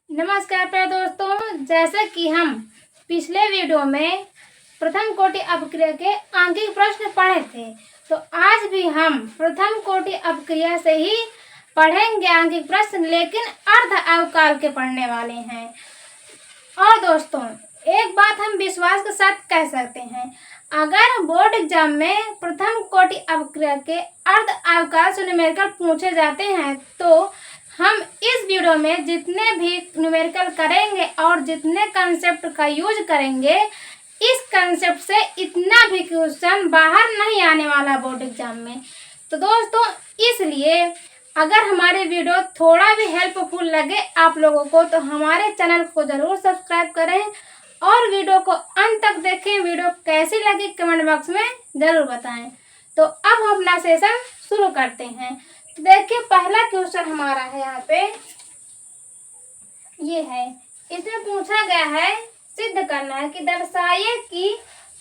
नमस्कार प्यारे दोस्तों, जैसे कि हम पिछले वीडियो में प्रथम कोटि अपक्रिया के आंकिक प्रश्न पढ़े थे, तो आज भी हम प्रथम कोटि अपक्रिया से ही पढ़ेंगे आंकिक प्रश्न, लेकिन अर्ध अवकाल के पढ़ने वाले हैं। और दोस्तों, एक बात हम विश्वास के साथ कह सकते हैं, अगर बोर्ड एग्जाम में प्रथम कोटि अपक्रिया के अर्ध अवकाल से न्यूमेरिकल पूछे जाते हैं तो हम इस वीडियो में जितने भी न्यूमेरिकल करेंगे और जितने कंसेप्ट का यूज करेंगे, इस कंसेप्ट से इतना भी क्वेश्चन बाहर नहीं आने वाला बोर्ड एग्जाम में। तो दोस्तों, इसलिए अगर हमारे वीडियो थोड़ा भी हेल्पफुल लगे आप लोगों को तो हमारे चैनल को ज़रूर सब्सक्राइब करें और वीडियो को अंत तक देखें। वीडियो कैसी लगी कमेंट बॉक्स में ज़रूर बताएं। तो अब हम अपना सेशन शुरू करते हैं। तो देखिए, पहला क्वेश्चन हमारा है यहाँ पे, ये है। इसमें पूछा गया है, सिद्ध करना है कि दर्शाइए कि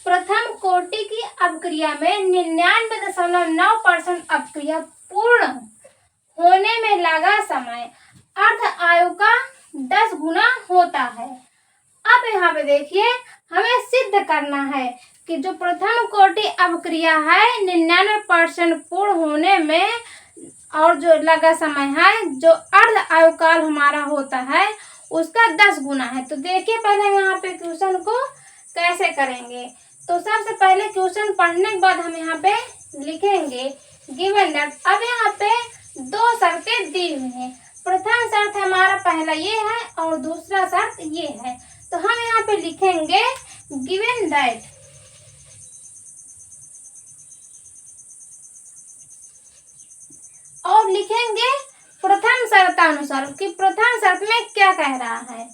प्रथम कोटि की अपक्रिया में 99.9% अपक्रिया पूर्ण होने में लगा समय अर्ध आयु का 10 गुना होता है। अब यहाँ पे देखिए, हमें सिद्ध करना है कि जो प्रथम कोटि अपक्रिया है 99% पूर्ण होने में और जो लगा समय है, जो अर्ध आयुकाल हमारा होता है उसका 10 गुना है। तो देखिए, पहले यहाँ पे क्वेश्चन को कैसे करेंगे। तो सबसे पहले क्वेश्चन पढ़ने के बाद हम यहाँ पे लिखेंगे गिवन दैट। अब यहाँ पे दो शर्तें दी हुई हैं। प्रथम शर्त हमारा पहला ये है और दूसरा शर्त ये है। तो हम यहाँ पे लिखेंगे गिवन दैट और लिखेंगे प्रथम शर्तानुसार कि प्रथम शर्त में क्या कह रहा है।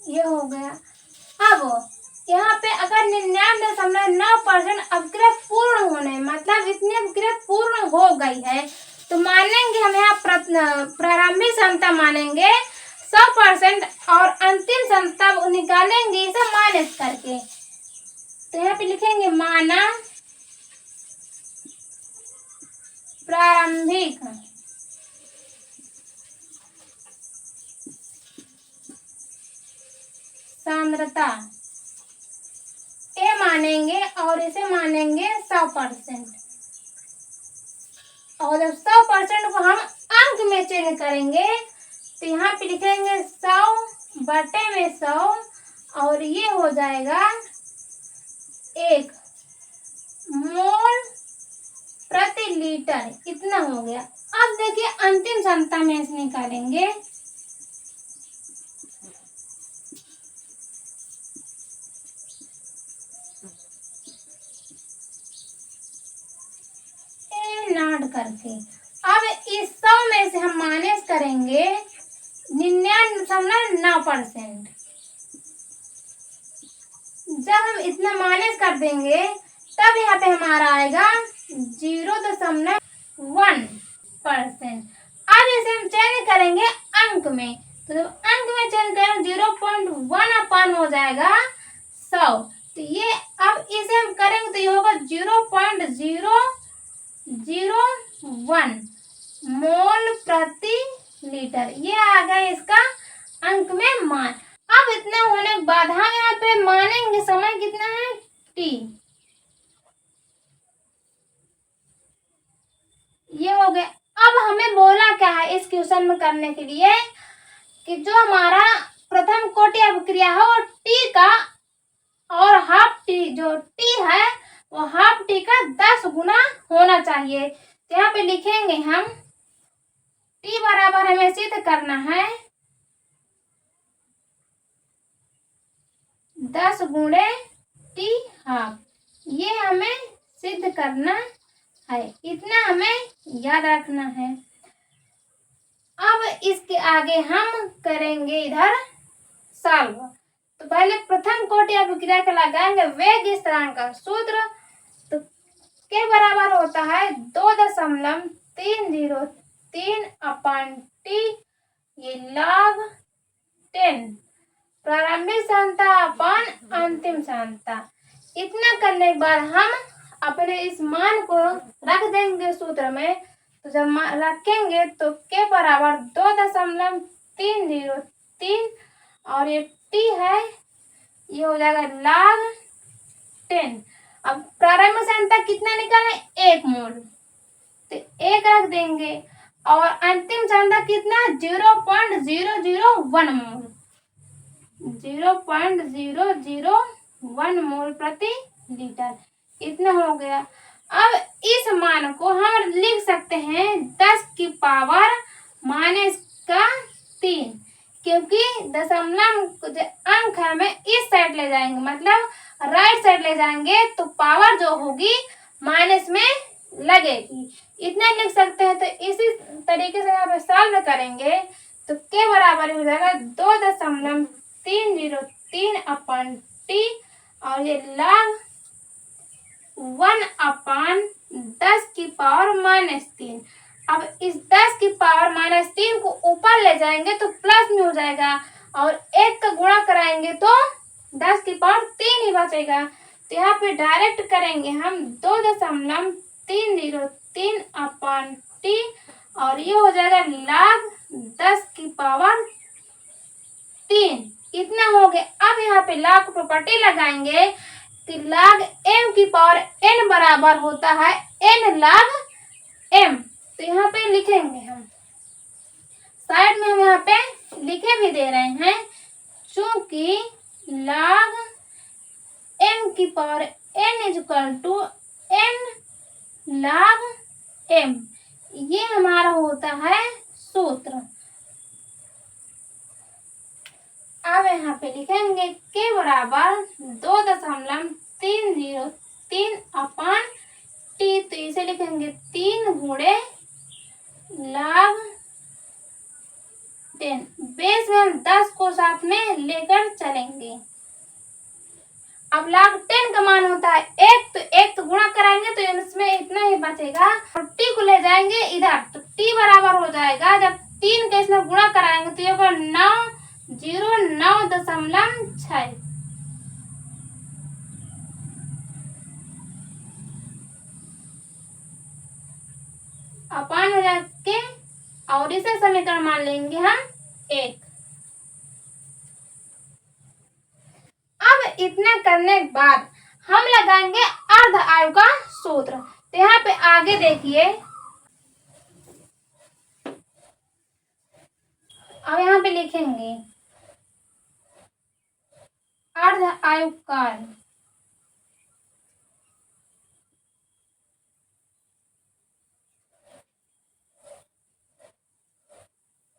ये हो गया। अब यहाँ पे अगर 99.9% अपक्रिया पूर्ण होने, मतलब इतनी अपक्रिया पूर्ण हो गई है, तो मानेंगे हम यहाँ प्रारंभिक क्षमता मानेंगे 100% और अंतिम क्षमता निकालेंगे इसे माइनस करके। तो यहाँ पे लिखेंगे माना प्रारंभिक सांद्रता ए मानेंगे और इसे मानेंगे 100%। और जब 100% को हम अंक में चेंज करेंगे तो यहाँ पे लिखेंगे 100/100 और ये हो जाएगा 1 मोल प्रति लीटर। इतना हो गया। अब देखिए, अंतिम क्षमता में इसे निकालेंगे। नॉट करके अब इस 100 में से हम माइनस करेंगे 99.9%। जब हम इतना माइनस कर देंगे तब यहाँ पे हमारा आएगा 0.1%। अब इसे हम चेंज करेंगे अंक में। तो जब अंक में चेंज करें 0.1 हो जाएगा 100। तो ये अब इसे हम करेंगे तो ये होगा 0.001 मोल प्रति लीटर। ये आ गया इसका अंक में मान। अब इतना होने के बाद हम यहाँ पे मानेंगे समय कितना है, t। ये हो गया। अब हमें बोला क्या है इस क्वेश्चन में करने के लिए कि जो हमारा प्रथम कोटि अपक्रिया है वो t का और हाफ टी, जो t है वो हाफ टी का 10 गुना होना चाहिए। तो यहाँ पे लिखेंगे हम t बराबर हमें सिद्ध करना है 10 गुणे t हाफ। ये हमें सिद्ध करना है, इतना हमें याद रखना है। अब इसके आगे हम करेंगे इधर सॉल्व। तो पहले प्रथम कोटि अपक्रिया के लगाएंगे वेग स्थिरांक का सूत्र। तो के बराबर होता है 2.303/t, ये log 10 प्रारंभिक क्षमता अपन अंतिम सांता। इतना करने के बाद हम अपने इस मान को रख देंगे सूत्र में। तो जब रखेंगे तो के बराबर 2.303 और ये टी है, ये हो जाएगा log 10। अब प्रारंभिक सांता कितना निकालें? 1 मोल, तो 1 रख देंगे और अंतिम सांता कितना? 0.001 मोल, 0.001 मोल प्रति लीटर। इतना हो गया। अब इस मान को हम लिख सकते हैं 10 की पावर -3, क्योंकि दशमलव जो अंक है हमें इस साइड ले जाएंगे, मतलब राइट साइड ले जाएंगे तो पावर जो होगी माइनस में लगेगी। इतना लिख सकते हैं। तो इसी तरीके से यहाँ पे सॉल्व करेंगे तो के बराबर हो जाएगा 2.303 अपन टी और ये log 1/10 की पावर -3। अब इस 10 की पावर -3 को ऊपर ले जाएंगे तो प्लस में हो जाएगा और 1 का गुणा कराएंगे तो 10 की पावर 3 ही बचेगा। तो यहाँ पे डायरेक्ट करेंगे हम 2.303 अपन टी और ये हो जाएगा log 10 की पावर 3। इतना हो गया। अब यहाँ पे log प्रॉपर्टी लगाएंगे कि log m की पावर n बराबर होता है n log m। तो यहाँ पे लिखेंगे हम, साइड में हम यहाँ पे लिखे भी दे रहे हैं, चूंकि log m की power n n log m, ये हमारा होता है सूत्र। अब यहाँ पे लिखेंगे के बराबर 2.303 अपन टी, तो इसे लिखेंगे 3 गुणे log 10। बेस में हम 10 को साथ में लेकर चलेंगे। अब log 10 का मान होता है 1, तो 1 तो गुणा कराएंगे तो इसमें इतना ही बचेगा और टी को ले जाएंगे इधर, तो टी बराबर हो जाएगा, जब 3 के इसमें गुणा कराएंगे तो ये होगा 909.6। अपान हो जाके और इसे समीकरण मान लेंगे हम 1। अब इतना करने के बाद हम लगाएंगे अर्ध आयु का सूत्र। तो यहाँ पे आगे देखिए, अब यहाँ पे लिखेंगे अर्ध आयु काल।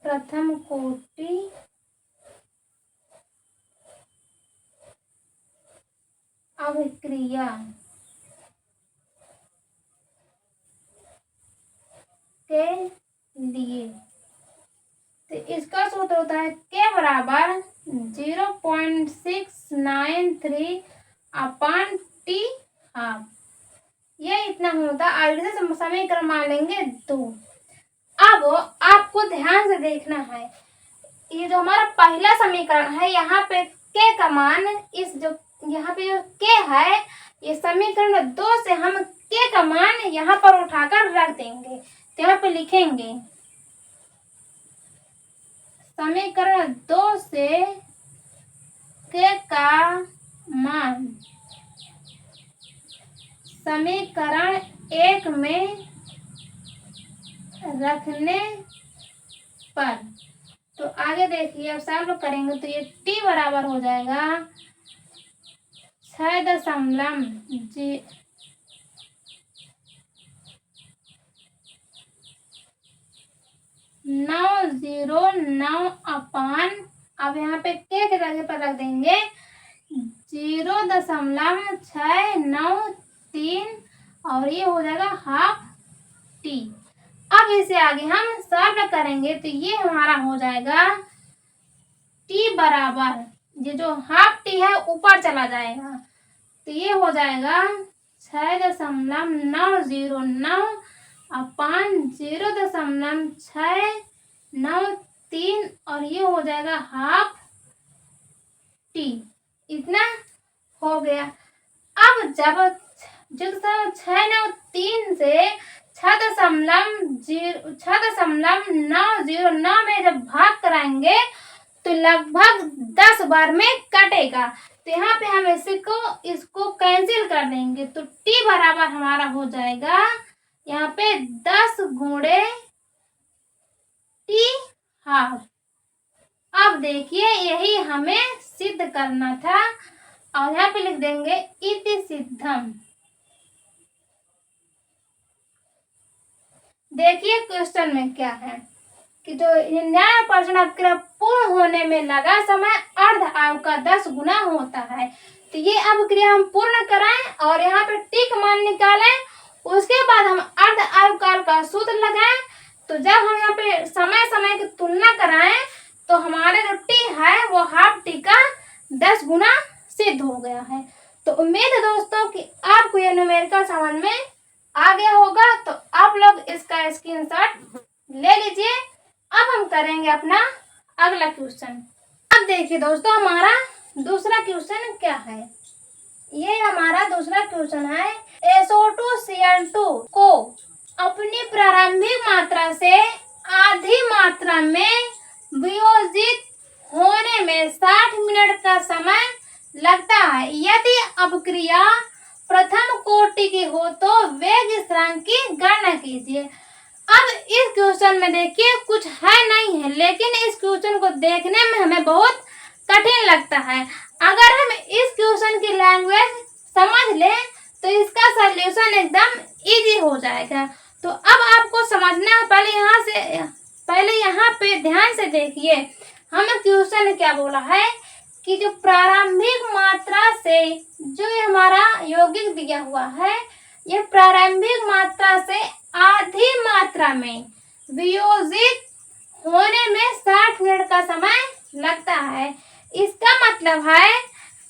प्रथम कोटि अभिक्रिया के लिए, तो इसका सूत्र होता है के बराबर 0.693 अपन टी हाफ। ये इतना होता है। आगे से समीकरण मान लेंगे 2। अब आपको ध्यान से देखना है, ये जो हमारा पहला समीकरण है, यहाँ पे के का मान, इस जो यहाँ पे जो के है, ये समीकरण 2 से हम के का मान यहाँ पर उठाकर रख देंगे। तो यहाँ पे लिखेंगे समीकरण 2 से के का मान समीकरण 1 में रखने पर, तो आगे देखिए अब सॉल्व करेंगे तो ये टी बराबर हो जाएगा 6.909 अपान, अब यहाँ पे के जगह पर रख देंगे 0.693 और ये हो जाएगा हाफ टी। अब इसे आगे हम सॉल्व करेंगे तो ये हमारा हो जाएगा टी बराबर, ये जो हाफ टी है ऊपर चला जाएगा, तो ये हो जाएगा 6.909 अपान 0.693 और ये हो जाएगा हाफ टी। इतना हो गया। अब जब 693 से 6.909 में जब भाग कराएंगे तो लगभग 10 बार में कटेगा। तो यहाँ पे हम इसको कैंसिल कर देंगे तो t बराबर हमारा हो जाएगा यहाँ पे 10 गुणे t हाफ। अब देखिए यही हमें सिद्ध करना था और यहाँ पे लिख देंगे इति सिद्धम। देखिए क्वेश्चन में क्या है कि जो 99% अपक्रिया पूर्ण होने में लगा समय अर्ध आयु का 10 गुना होता है। तो ये अपक्रिया हम पूर्ण कराएं और यहाँ पे टी का मान निकालें, उसके बाद हम अर्ध आयु काल का सूत्र लगाएं। तो जब हम यहाँ पे समय समय की तुलना कराएं तो हमारे जो टी है वो हाफ टी का 10 गुना सिद्ध हो गया है। तो उम्मीद है दोस्तों कि आपको यह न्यूमेरिकल समझ में आ गया होगा। तो आप लोग इसका स्क्रीनशॉट ले लीजिए। अब हम करेंगे अपना अगला क्वेश्चन। अब देखिए दोस्तों हमारा दूसरा क्वेश्चन क्या है। ये हमारा दूसरा क्वेश्चन है SO2Cl2 को अपनी प्रारंभिक मात्रा से आधी मात्रा में वियोजित होने में 60 मिनट का समय लगता है। यदि अपक्रिया प्रथम कोटि की हो तो वेग स्थिरांक की गणना कीजिए। अब इस क्वेश्चन में देखिए कुछ है नहीं है, लेकिन इस क्वेश्चन को देखने में हमें बहुत कठिन लगता है। अगर हम इस क्वेश्चन की लैंग्वेज समझ लें तो इसका सॉल्यूशन एकदम इजी हो जाएगा। तो अब आपको समझना है, पहले यहाँ पे ध्यान से देखिए हमें क्वेश्चन ने क्या बोला है कि जो प्रारंभिक मात्रा से जो ये हमारा यौगिक दिया हुआ है, ये प्रारंभिक मात्रा से आधी मात्रा में वियोजित होने में 60 मिनट का समय लगता है। इसका मतलब है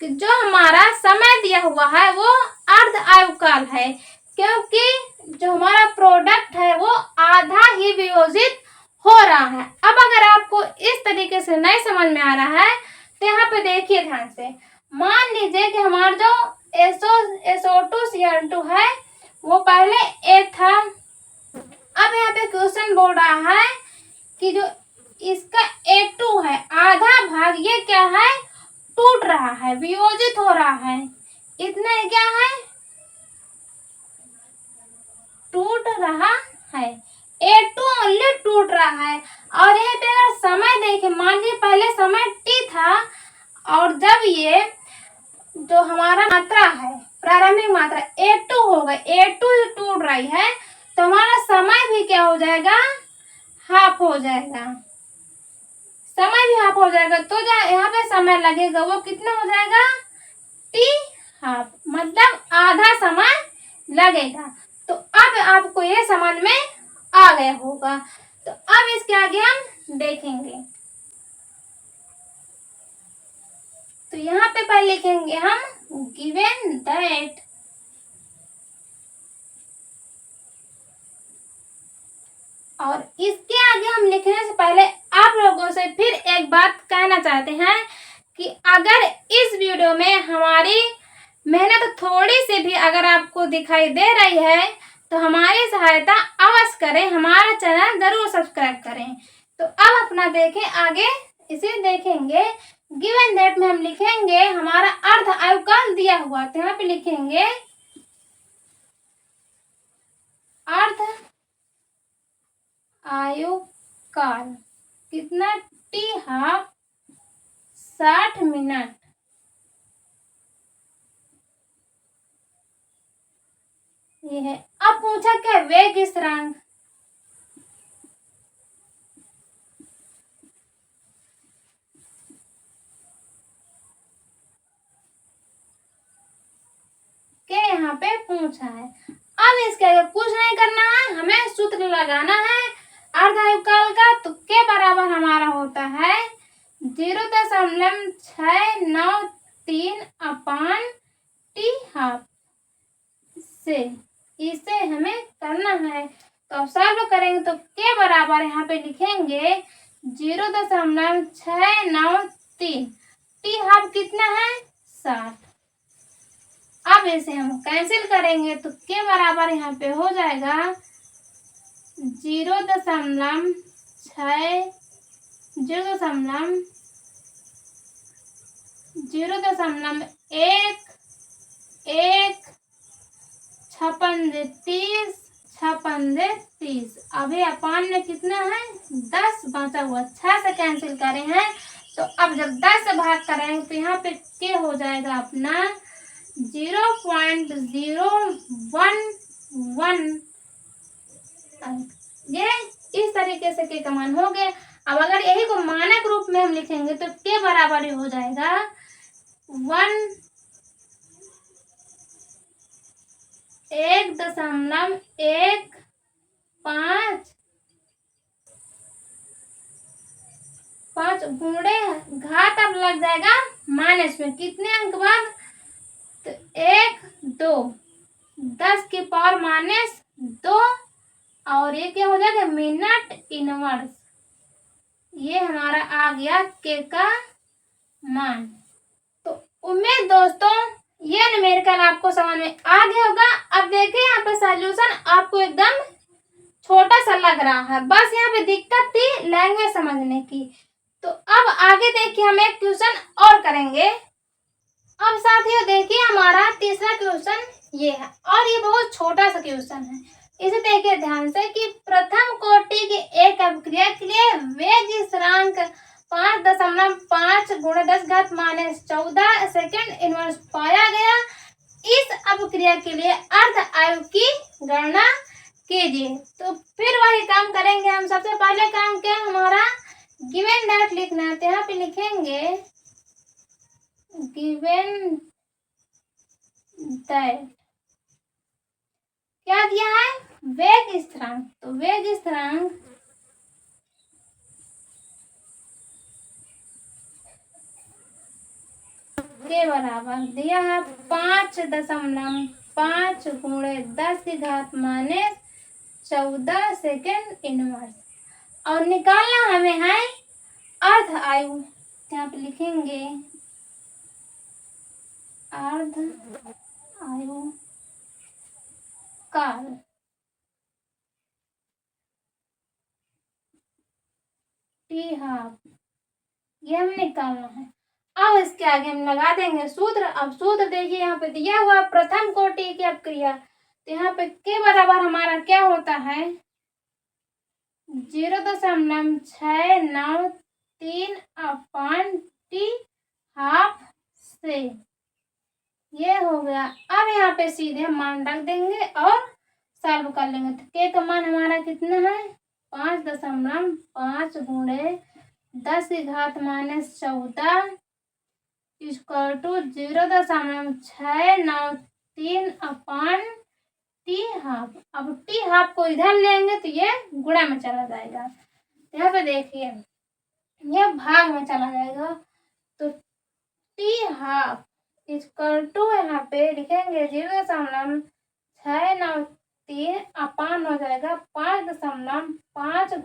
कि जो हमारा समय दिया हुआ है वो अर्ध आयु काल है, क्योंकि जो हमारा प्रोडक्ट है वो आधा ही वियोजित हो रहा है। अब अगर आपको इस तरीके से नहीं समझ में आ रहा है तो यहाँ पे देखिए ध्यान से। मान लीजिए कि हमारा जो SO2Cl2 है वो पहले एक था। अब यहाँ पे क्वेश्चन बोल रहा है कि जो इसका A2 है आधा भाग, ये क्या है, टूट रहा है, वियोजित हो रहा है। इतना क्या है, टूट रहा है। A2 ओनली टूट रहा है। और यहाँ पे अगर समय देखें, मान लीजिए पहले समय t था और जब ये जो हमारा मात्रा है प्रारंभिक मात्रा A2 हो गई, A2 ही टूट रही है, तो हमारा समय भी क्या हो जाएगा, हाफ हो जाएगा। समय भी हाफ हो जाएगा। तो जो यहाँ पे समय लगेगा वो कितना हो जाएगा, t हाफ, मतलब आधा समय लगेगा। तो अब आपको ये समझ में आ गया होगा। तो अब इसके आगे हम देखेंगे। तो यहाँ पे पहले लिखेंगे हम गिवन दैट और इसके आगे हम लिखने से पहले आप लोगों से फिर एक बात कहना चाहते हैं कि अगर इस वीडियो में हमारी मेहनत थोड़ी सी भी अगर आपको दिखाई दे रही है तो हमारी सहायता अवश्य करें, हमारा चैनल जरूर सब्सक्राइब करें। तो अब अपना देखें आगे, इसे देखेंगे। गिवन दैट में हम लिखेंगे हमारा अर्ध आयु काल दिया हुआ, तो यहाँ पे लिखेंगे अर्ध आयु काल कितना, टी हाफ 60 मिनट। ये है। अब पूछा क्या, वेग स्थिरांक। क्या यहाँ पे पूछा है। अब इसके आगे कुछ नहीं करना है, हमें सूत्र लगाना है अर्ध आयु काल का। तो के बराबर हमारा होता है 0.693 अपान टी हाफ से, इसे हमें करना है। तो अब सॉल्व करेंगे तो के बराबर यहाँ पे लिखेंगे 0.693, टी हाफ कितना है 60, अब इसे हम कैंसिल करेंगे तो के बराबर यहाँ पे हो जाएगा 0.6 0.1 छप्पन 30 अभी अपान में कितना है 10 बचा हुआ 6 से कैंसिल करे हैं। तो अब जब 10 से भाग करेंगे तो यहाँ पे के हो जाएगा अपना 0.011। ये इस तरीके से के का मान हो गए। अब अगर यही को मानक रूप में हम लिखेंगे तो के बराबर हो जाएगा 1.15 गुणे घात अब लग जाएगा माइनस में कितने अंक बाद तो 1 2 10 की पावर -2 और ये क्या हो जाएगा मिनट इनवर्स। ये हमारा आ गया के का मान। तो उम्मीद दोस्तों ये न्यूमेरिकल आपको समझ में आ गया होगा। अब देखिए यहाँ पे सॉल्यूशन आपको एकदम छोटा सा लग रहा है, बस यहाँ पे दिक्कत थी लैंग्वेज समझने की। तो अब आगे देखिए हम एक क्वेश्चन और करेंगे। अब साथियों देखिए हमारा तीसरा क्वेश्चन ये है और ये बहुत छोटा सा क्वेश्चन है। इसे देखिए ध्यान से कि प्रथम कोटि की एक अभिक्रिया के लिए वेग स्थिरांक 5.5 × 10⁻14 सेकंड इनवर्स पाया गया। इस अभिक्रिया के लिए अर्ध आयु की गणना कीजिए। तो फिर वही काम करेंगे हम। सबसे पहले काम क्या हमारा गिवन दैट लिखना है, तो यहाँ पे लिखेंगे गिवन दैट क्या दिया है वेग स्थिरांक। तो वेग स्थिरांक के बराबर दिया है 5.5 × 10⁻14 सेकंड इनवर्स और निकालना हमें है अर्ध आयु। यहाँ पे लिखेंगे अर्ध आयु काल। टी हाफ ये हम निकालना है। अब इसके आगे हम लगा देंगे सूत्र। अब सूत्र देखिए यहाँ पे दिया हुआ प्रथम कोटि की अपक्रिया। तो यहाँ पे के बराबर हमारा क्या होता है 0.693 अपॉन टी हाफ से ये हो गया। अब यहाँ पे सीधे मान रख देंगे और सॉल्व कर लेंगे। तो के का मान हमारा कितना है 5.5 × 10⁻14 equal to 0.693 upon T half. अब टी हाफ को इधर लेंगे तो ये गुणा में चला जाएगा। यहाँ पे देखिए ये भाग में चला जाएगा। तो टी हाफ इक्वल टू यहाँ पे लिखेंगे 0.693 अपान हो जाएगा 5.5 ×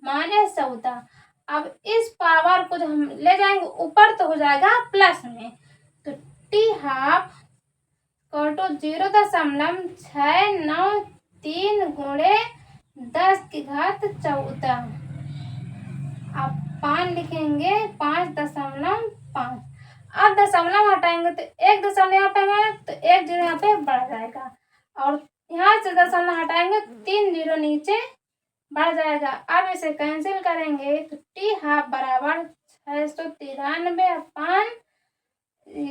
10⁻14। अब इस पावर को जब हम ले जाएंगे ऊपर तो हो जाएगा प्लस में। तो टी हाफ इक्वल टू 0.693 × 10⁻14 अब पान लिखेंगे 5.5। अब दशमलव हटाएंगे तो एक दशमलव यहाँ पे है तो एक जीरो यहाँ पे बढ़ जाएगा और यहाँ से दशमलव हटाएंगे 3 जीरो नीचे बढ़ जाएगा। अब इसे कैंसिल करेंगे तो टी हाफ बराबर 693 अपान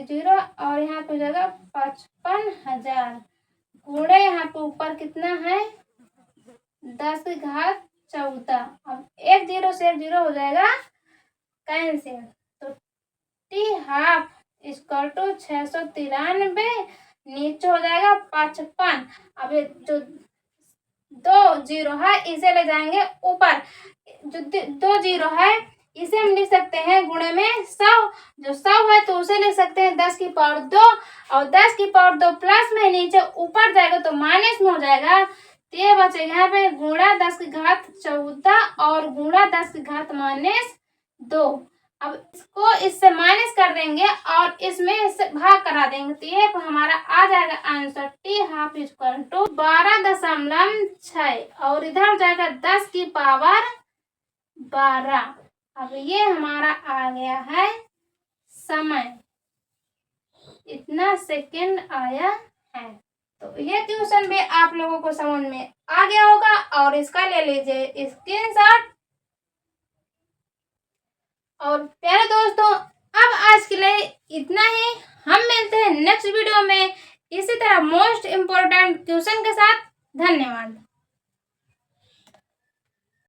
0 और यहाँ पे जगह 55,000 गुणे यहाँ पे ऊपर कितना है 10⁻14। अब एक जीरो से एक जीरो हो जाएगा कैंसिल। तो टी हाफ इक्वल टू 693 नीचे हो जाएगा 55। अब ये जो 2 जीरो है इसे ले जाएंगे ऊपर। जो 2 जीरो है इसे हम लिख सकते हैं गुणे में 100। जो 100 है तो उसे लिख सकते हैं 10 की पावर 2 और 10 की पावर 2 प्लस में नीचे ऊपर जाएगा तो माइनस में हो जाएगा। तो ये बचेगा यहाँ पे गुणा 10⁻14 और गुणा 10⁻-2। अब इसको इससे माइनस कर देंगे और इसमें इससे भाग करा देंगे, तो ये हमारा आ जाएगा answer T half equal to 12.6 और इधर जाएगा 10 की पावर 12। अब ये हमारा आ गया है समय, इतना सेकंड आया है। तो ये क्वेश्चन भी आप लोगों को समझ में आ गया होगा और इसका ले लीजिए स्क्रीनशॉट। और प्यारे दोस्तों, अब आज के लिए इतना ही। हम मिलते हैं नेक्स्ट वीडियो में इसी तरह मोस्ट इम्पोर्टेंट क्वेश्चन के साथ। धन्यवाद।